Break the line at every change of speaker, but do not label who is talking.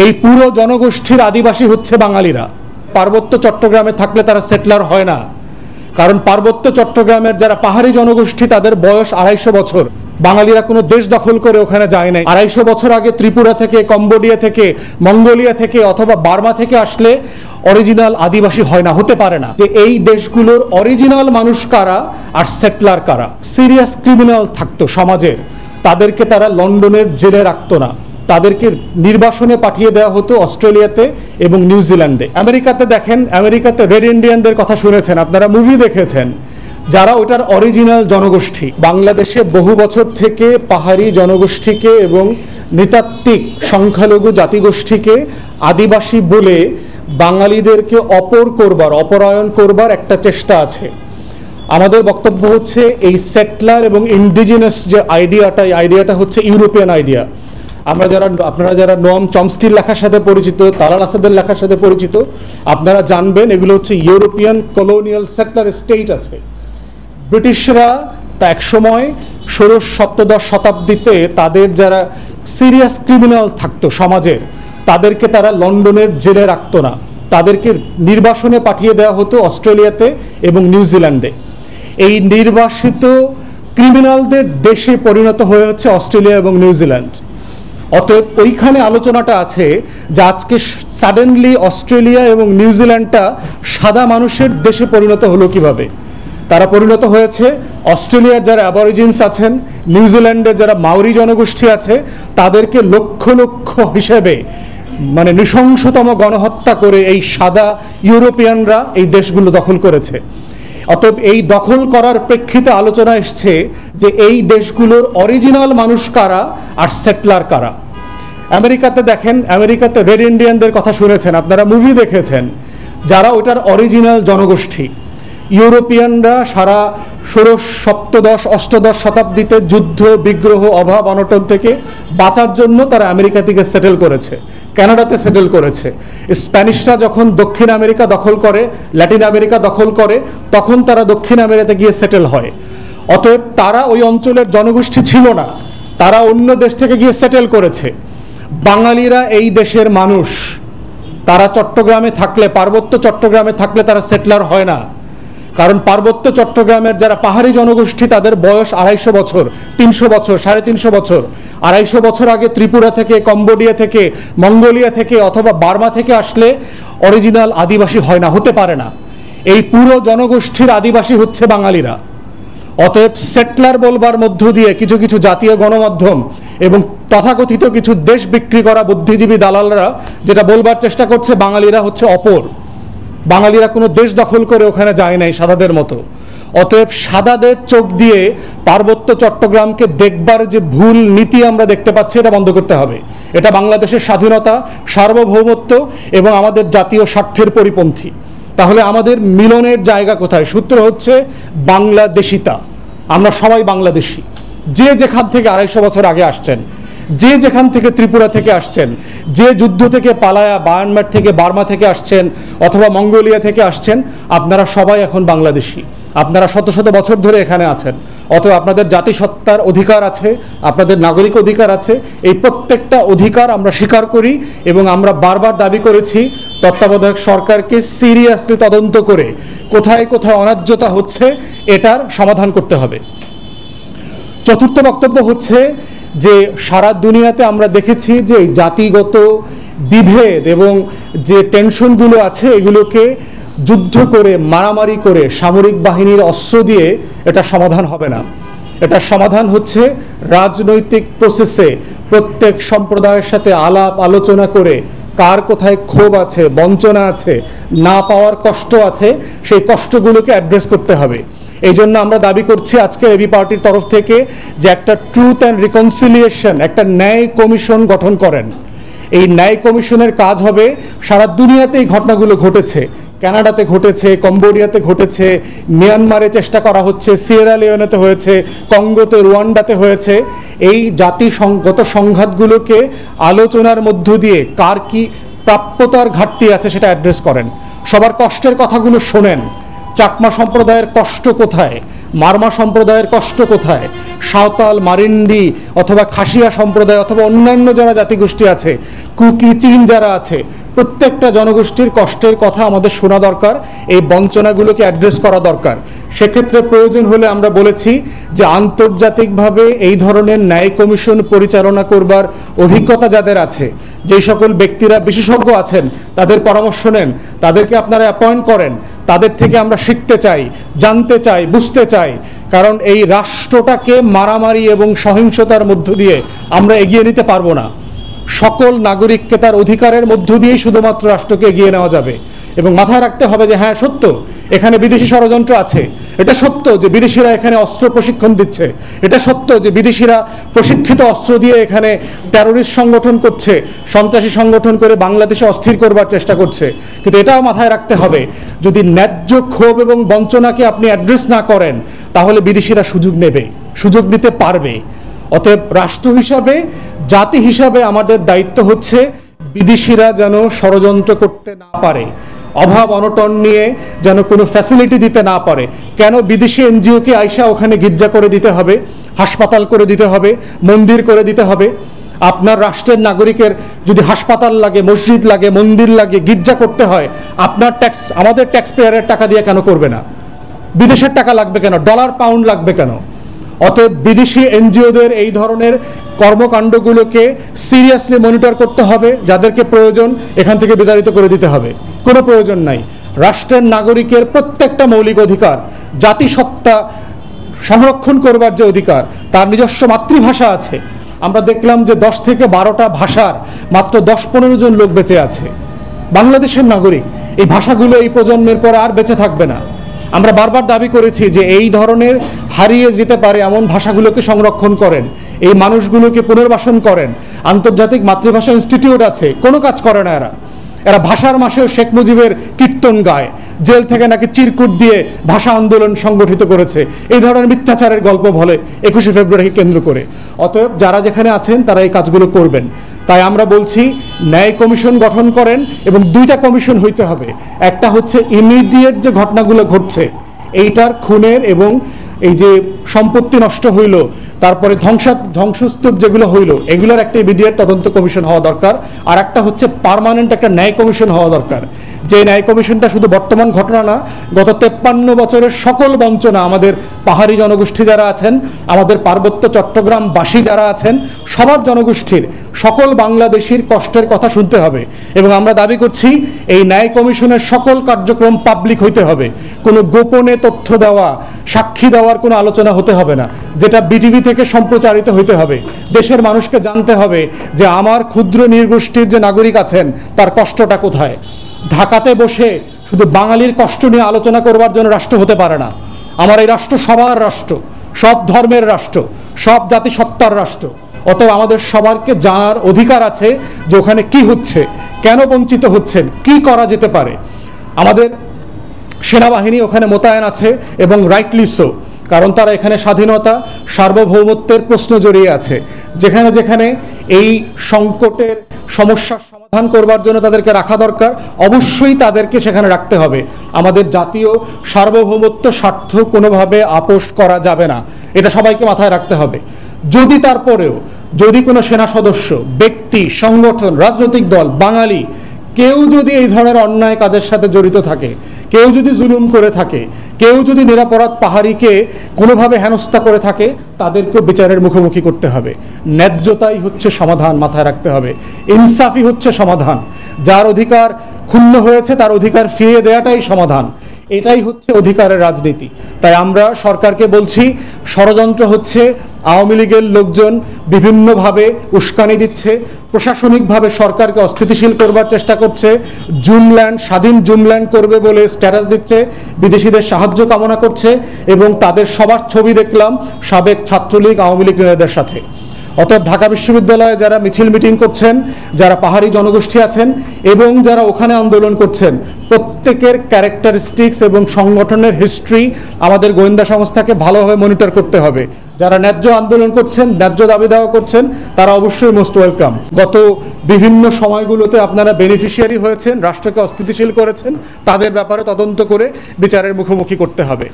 এই পুরো জনগোষ্ঠীর আদিবাসী হচ্ছে বাঙালিরা। পার্বত্য চট্টগ্রামে থাকলে তারা সেটলার হয় না, কারণ পার্বত্য চট্টগ্রামের যারা পাহাড়ি জনগোষ্ঠী তাদের বয়স 250 বছর। বাঙালিরা কোনো দেশ দখল করে ওখানে যায় নাই। 250 বছর আগে ত্রিপুরা থেকে, কম্বোডিয়া থেকে, মঙ্গোলিয়া থেকে অথবা বার্মা থেকে আসলে অরিজিনাল আদিবাসী হয় না, হতে পারে না। যে এই দেশগুলোর অরিজিনাল মানুষ কারা আর সেটলার কারা। সিরিয়াস ক্রিমিনাল থাকতো সমাজের, তাদেরকে তারা লন্ডনের জেলে রাখতো না, তাদেরকে নির্বাসনে পাঠিয়ে দেওয়া হতো অস্ট্রেলিয়াতে এবং নিউজিল্যান্ডে। আমেরিকাতে দেখেন, আমেরিকাতে রেড ইন্ডিয়ানদের কথা শুনেছেন আপনারা, মুভি দেখেছেন, যারা ওটার অরিজিনাল জনগোষ্ঠী। বাংলাদেশে বহু বছর থেকে পাহাড়ি জনগোষ্ঠীকে এবং নৃতাত্ত্বিক সংখ্যালঘু জাতিগোষ্ঠীকে আদিবাসী বলে বাঙালিদেরকে অপরায়ণ করবার একটা চেষ্টা আছে। আমাদের বক্তব্য হচ্ছে এই সেটলার এবং ইন্ডিজিনাস যে আইডিয়াটা হচ্ছে ইউরোপিয়ান আইডিয়া। আপনারা যারা নোয়াম চমস্কির লেখার সাথে পরিচিত, তালাল আসাদের লেখার সাথে পরিচিত, আপনারা জানবেন এগুলো হচ্ছে ইউরোপিয়ান কলোনিয়াল সেটলার স্টেট আছে। ব্রিটিশরা তা একসময় 16-17 শতাব্দীতে তাদের যারা সিরিয়াস ক্রিমিনাল থাকতো সমাজের, তাদেরকে তারা লন্ডনের জেলে রাখতো না, তাদেরকে নির্বাসনে পাঠিয়ে দেওয়া হতো অস্ট্রেলিয়াতে এবং নিউজিল্যান্ডে। এই নির্বাসিত ক্রিমিনালদের দেশে পরিণত হয়ে হচ্ছে অস্ট্রেলিয়া এবং নিউজিল্যান্ড। অতএব ওইখানে আলোচনাটা আছে যে আজকে সাডেনলি অস্ট্রেলিয়া এবং নিউজিল্যান্ডটা সাদা মানুষের দেশে পরিণত হলো কিভাবে। তারা পরিণত হয়েছে অস্ট্রেলিয়ার যারা অ্যাবরিজিনস আছেন, নিউজিল্যান্ডের যারা মাওরি জনগোষ্ঠী আছে, তাদেরকে লক্ষ লক্ষ হিসেবে মানে নৃশংসতম গণহত্যা করে এই সাদা ইউরোপিয়ানরা এই দেশগুলো দখল করেছে। অতএব এই দখল করার প্রেক্ষিতে আলোচনা এসছে যে এই দেশগুলোর অরিজিনাল মানুষ কারা আর সেটলার কারা। আমেরিকাতে দেখেন, আমেরিকাতে রেড ইন্ডিয়ানদের কথা শুনেছেন আপনারা, মুভি দেখেছেন, যারা ওটার অরিজিনাল জনগোষ্ঠী। ইউরোপিয়ানরা সারা 16, 17, 18 শতাব্দীতে যুদ্ধ, বিগ্রহ, অভাব, অনটন থেকে বাঁচার জন্য তারা আমেরিকা থেকে সেটেল করেছে, কানাডাতে সেটেল করেছে। স্প্যানিশরা যখন দক্ষিণ আমেরিকা দখল করে, ল্যাটিন আমেরিকা দখল করে, তখন তারা দক্ষিণ আমেরিকাতে গিয়ে সেটেল হয়। অতএব তারা ওই অঞ্চলের জনগোষ্ঠী ছিল না, তারা অন্য দেশ থেকে গিয়ে সেটেল করেছে। বাঙালিরা এই দেশের মানুষ, তারা চট্টগ্রামে থাকলে, পার্বত্য চট্টগ্রামে থাকলে তারা সেটলার হয় না, কারণ পার্বত্য চট্টগ্রামের যারা পাহাড়ি জনগোষ্ঠী তাদের বয়স 250 বছর, 300 বছর, 350 বছর। 250 বছর আগে ত্রিপুরা থেকে, কম্বোডিয়া থেকে, মঙ্গোলিয়া থেকে অথবা বার্মা থেকে আসলে অরিজিনাল আদিবাসী হয় না, হতে পারে না। এই পুরো জনগোষ্ঠীর আদিবাসী হচ্ছে বাঙালিরা। অতএব সেটলার বলবার মধ্য দিয়ে কিছু কিছু জাতীয় গণমাধ্যম এবং তথাকথিত কিছু দেশ বিক্রি করা বুদ্ধিজীবী দালালরা যেটা বলবার চেষ্টা করছে, বাঙালিরা হচ্ছে অপর, বাঙালিরা কোনো দেশ দখল করে ওখানে যায় নাই সাদাদের মতো। অতএব সাদাদের চোখ দিয়ে পার্বত্য চট্টগ্রামকে দেখবার যে ভুল নীতি আমরা দেখতে পাচ্ছি, এটা বন্ধ করতে হবে। এটা বাংলাদেশের স্বাধীনতা, সার্বভৌমত্ব এবং আমাদের জাতীয় স্বার্থের পরিপন্থী। তাহলে আমাদের মিলনের জায়গা কোথায়? সূত্র হচ্ছে বাংলাদেশিতা। আমরা সবাই বাংলাদেশি, যে যেখান থেকে 250 বছর আগে আসছেন, যে যেখান থেকে ত্রিপুরা থেকে আসছেন, যে যুদ্ধ থেকে পালায়া বায়ানমার থেকে, বার্মা থেকে আসছেন অথবা মঙ্গোলিয়া থেকে আসছেন, আপনারা সবাই এখন বাংলাদেশি। আপনারা শত শত বছর ধরে এখানে আছেন। অতএব আপনাদের জাতিসত্তার অধিকার আছে, আপনাদের নাগরিক অধিকার আছে। এই প্রত্যেকটা অধিকার আমরা স্বীকার করি এবং আমরা বারবার দাবি করেছি তত্ত্বাবধায়ক সরকারকে সিরিয়াসলি তদন্ত করে কোথায় কোথায় অন্যায্যতা হচ্ছে এটার সমাধান করতে হবে। চতুর্থ বক্তব্য হচ্ছে যে সারা দুনিয়াতে আমরা দেখেছি যে জাতিগত বিভেদ এবং যে টেনশনগুলো আছে এগুলোকে যুদ্ধ করে, মারামারি করে, সামরিক বাহিনীর অস্ত্র দিয়ে এটা সমাধান হবে না। এটা সমাধান হচ্ছে রাজনৈতিক প্রসেসে প্রত্যেক সম্প্রদায়ের সাথে আলাপ আলোচনা করে কার কোথায় ক্ষোভ আছে, বঞ্চনা আছে, না পাওয়ার কষ্ট আছে, সেই কষ্টগুলোকে অ্যাড্রেস করতে হবে। এই জন্য আমরা দাবি করছি আজকে এবি পার্টির তরফ থেকে যে একটা ট্রুথ অ্যান্ড রিকনসিলিয়েশন, একটা ন্যায় কমিশন গঠন করেন। এই ন্যায় কমিশনের কাজ হবে, সারা দুনিয়াতে এই ঘটনাগুলো ঘটেছে, কানাডাতে ঘটেছে, কম্বোডিয়াতে ঘটেছে, মিয়ানমারে চেষ্টা করা হচ্ছে, সিয়েরা লিওনেতে হয়েছে, কঙ্গোতে, রুয়ান্ডাতে হয়েছে। এই জাতিগত সংঘাতগুলোকে আলোচনার মধ্য দিয়ে কার কি প্রাপ্যতার ঘাটতি আছে সেটা অ্যাড্রেস করেন, সবার কষ্টের কথাগুলো শোনেন, চাকমা সম্প্রদায়ের কষ্ট কোথায়, মারমা সম্প্রদায়ের কষ্ট কোথায়, সাঁওতাল, মারিন্ডি অথবা খাসিয়া সম্প্রদায় অথবা অন্যান্য যারা জাতিগোষ্ঠী আছে, কুকি, চীন যারা আছে, প্রত্যেকটা জনগোষ্ঠীর কষ্টের কথা আমাদের শোনা দরকার, এই বঞ্চনাগুলোকে অ্যাড্রেস করা দরকার। সেক্ষেত্রে প্রয়োজন হলে আমরা বলেছি যে আন্তর্জাতিকভাবে এই ধরনের ন্যায় কমিশন পরিচালনা করবার অভিজ্ঞতা যাদের আছে, যেই সকল ব্যক্তিরা বিশেষজ্ঞ আছেন, তাদের পরামর্শ নেন, তাদেরকে আপনারা অ্যাপয়েন্ট করেন, তাদের থেকে আমরা শিখতে চাই, জানতে চাই, বুঝতে চাই। কারণ এই রাষ্ট্রটাকে মারামারি এবং সহিংসতার মধ্য দিয়ে আমরা এগিয়ে নিতে পারবো না। সকল নাগরিককে তার অধিকারের মধ্য দিয়েই শুধুমাত্র রাষ্ট্রকে এগিয়ে নেওয়া যাবে। এবং মাথায় রাখতে হবে যে হ্যাঁ, সত্য এখানে বিদেশি ষড়যন্ত্র আছে, এটা সত্য যে বিদেশিরা এখানে অস্ত্র প্রশিক্ষণ দিচ্ছে, এটা সত্য যে বিদেশিরা প্রশিক্ষিত অস্ত্র দিয়ে এখানে টেরোরিস্ট সংগঠন করছে, সন্ত্রাসী সংগঠন করে বাংলাদেশে অস্থির করবার চেষ্টা করছে। কিন্তু এটাও মাথায় রাখতে হবে, যদি ন্যায্য ক্ষোভ এবং বঞ্চনাকে আপনি অ্যাড্রেস না করেন, তাহলে বিদেশিরা সুযোগ নেবে, সুযোগ নিতে পারবে। অতএব রাষ্ট্র হিসাবে, জাতি হিসাবে আমাদের দায়িত্ব হচ্ছে বিদেশিরা যেন ষড়যন্ত্র করতে না পারে, অভাব অনটন নিয়ে যেন কোনো ফ্যাসিলিটি দিতে না পারে। কেন বিদেশি এনজিওকে আইসা ওখানে গির্জা করে দিতে হবে, হাসপাতাল করে দিতে হবে, মন্দির করে দিতে হবে? আপনার রাষ্ট্রের নাগরিকের যদি হাসপাতাল লাগে, মসজিদ লাগে, মন্দির লাগে, গির্জা করতে হয়, আপনার ট্যাক্স, আমাদের ট্যাক্স পেয়ারের টাকা দিয়ে কেন করবে না? বিদেশের টাকা লাগবে কেন? ডলার পাউন্ড লাগবে কেন? অতএব বিদেশি এনজিওদের এই ধরনের কর্মকাণ্ডগুলোকে সিরিয়াসলি মনিটর করতে হবে। যাদেরকে প্রয়োজন এখান থেকে বিতাড়িত করে দিতে হবে, কোনো প্রয়োজন নাই। রাষ্ট্রের নাগরিকের প্রত্যেকটা মৌলিক অধিকার, জাতিসত্তা সংরক্ষণ করবার যে অধিকার, তার নিজস্ব মাতৃভাষা আছে। আমরা দেখলাম যে 10 থেকে 12টা ভাষার মাত্র 10-15 জন লোক বেঁচে আছে, বাংলাদেশের নাগরিক। এই ভাষাগুলো এই প্রজন্মের পরে আর বেঁচে থাকবে না। আমরা বারবার দাবি করেছি যে এই ধরনের হারিয়ে যেতে পারে এমন ভাষাগুলোকে সংরক্ষণ করেন, এই মানুষগুলোকে পুনর্বাসন করেন। আন্তর্জাতিক মাতৃভাষা ইনস্টিটিউট আছে, কোনো কাজ করে না এরা। এরা ভাষার মাসেও শেখ মুজিবের কীর্তন গায়, জেল থেকে নাকি চিরকুট দিয়ে ভাষা আন্দোলন সংগঠিত করেছে, এই ধরনের মিথ্যাচারের গল্প বলে 21শে ফেব্রুয়ারিকে কেন্দ্র করে। অতএব যারা যেখানে আছেন তারা এই কাজগুলো করবেন। তাই আমরা বলছি ন্যায় কমিশন গঠন করেন, এবং 2টা কমিশন হইতে হবে। একটা হচ্ছে ইমিডিয়েট যে ঘটনাগুলো ঘটছে, এইটার খুনের এবং এই যে সম্পত্তি নষ্ট হইল, তারপরে ধ্বংসস্তূপ যেগুলো হইল, এগুলোর একটা ইমিডিয়েট তদন্ত কমিশন হওয়া দরকার। আর একটা হচ্ছে পার্মানেন্ট একটা ন্যায় কমিশন হওয়া দরকার। যে ন্যায় কমিশনটা শুধু বর্তমান ঘটনা না, গত 53 বছরের সকল বঞ্চনা, আমাদের পাহাড়ি জনগোষ্ঠী যারা আছেন, আমাদের পার্বত্য চট্টগ্রামবাসী যারা আছেন, সবার জনগোষ্ঠীর, সকল বাংলাদেশির কষ্টের কথা শুনতে হবে। এবং আমরা দাবি করছি এই ন্যায় কমিশনের সকল কার্যক্রম পাবলিক হইতে হবে। কোনো গোপনে তথ্য দেওয়া, সাক্ষী দেওয়ার কোনো আলোচনা হতে হবে না, যেটা বিটিভি থেকে সম্প্রচারিত হইতে হবে। দেশের মানুষকে জানতে হবে যে আমার ক্ষুদ্র নৃগোষ্ঠীর যে নাগরিক আছেন তার কষ্টটা কোথায়। ঢাকাতে বসে শুধু বাঙালির কষ্ট নিয়ে আলোচনা করবার জন্য রাষ্ট্র হতে পারে না। আমার এই রাষ্ট্র সবার রাষ্ট্র, সব ধর্মের রাষ্ট্র, সব জাতিসত্তার রাষ্ট্র। অতএব আমাদের সবারকে জানার অধিকার আছে যে ওখানে কি হচ্ছে, কেন বঞ্চিত হচ্ছেন, কি করা যেতে পারে। আমাদের সেনাবাহিনী ওখানে মোতায়েন আছে, এবং রাইটলি সো, কারণ তারা এখানে স্বাধীনতা, সার্বভৌমত্বের প্রশ্ন জড়িয়ে আছে। যেখানে যেখানে এই সংকটের সমস্যার সমাধান করবার জন্য তাদেরকে রাখা দরকার, অবশ্যই তাদেরকে সেখানে রাখতে হবে। আমাদের জাতীয় সার্বভৌমত্ব স্বার্থ কোনোভাবে আপোষ করা যাবে না, এটা সবাইকে মাথায় রাখতে হবে। যদি তারপরেও যদি কোনো সেনা সদস্য, ব্যক্তি, সংগঠন, রাজনৈতিক দল, বাঙালি কেউ যদি এই ধরনের অন্যায় কাজের সাথে জড়িত থাকে, কেউ যদি জুলুম করে থাকে, কেউ যদি নিরপরাধ পাহাড়িকে কোনোভাবে হেনস্থা করে থাকে, তাদেরকে বিচারের মুখোমুখি করতে হবে। ন্যায্যতাই হচ্ছে সমাধান, মাথায় রাখতে হবে। ইনসাফই হচ্ছে সমাধান। যার অধিকার ক্ষুণ্ণ হয়েছে তার অধিকার ফিরিয়ে দেওয়াটাই সমাধান। এটাই হচ্ছে অধিকারের রাজনীতি। তাই আমরা সরকারকে বলছি, ষড়যন্ত্র হচ্ছে, আওয়ামী লীগের লোকজন বিভিন্নভাবে উস্কানি দিচ্ছে, প্রশাসনিকভাবে সরকারকে অস্থিতিশীল করবার চেষ্টা করছে, জুমল্যান্ড, স্বাধীন জুমল্যান্ড করবে বলে স্ট্যাটাস দিচ্ছে, বিদেশিদের সাহায্য কামনা করছে, এবং তাদের সবার ছবি দেখলাম সাবেক ছাত্রলীগ, আওয়ামী লীগ নেতাদের সাথে। অতএব ঢাকা বিশ্ববিদ্যালয়ে যারা মিছিল মিটিং করছেন, যারা পাহাড়ি জনগোষ্ঠী আছেন এবং যারা ওখানে আন্দোলন করছেন, প্রত্যেকের ক্যারেক্টারিস্টিক্স এবং সংগঠনের হিস্ট্রি আমাদের গোয়েন্দা সংস্থাকে ভালোভাবে মনিটর করতে হবে। যারা ন্যায্য আন্দোলন করছেন, ন্যায্য দাবি দাওয়া করছেন, তারা অবশ্যই মোস্ট ওয়েলকাম। গত বিভিন্ন সময়গুলোতে আপনারা বেনিফিশিয়ারি হয়েছেন, রাষ্ট্রকে অস্থিতিশীল করেছেন, তাদের ব্যাপারে তদন্ত করে বিচারের মুখোমুখি করতে হবে।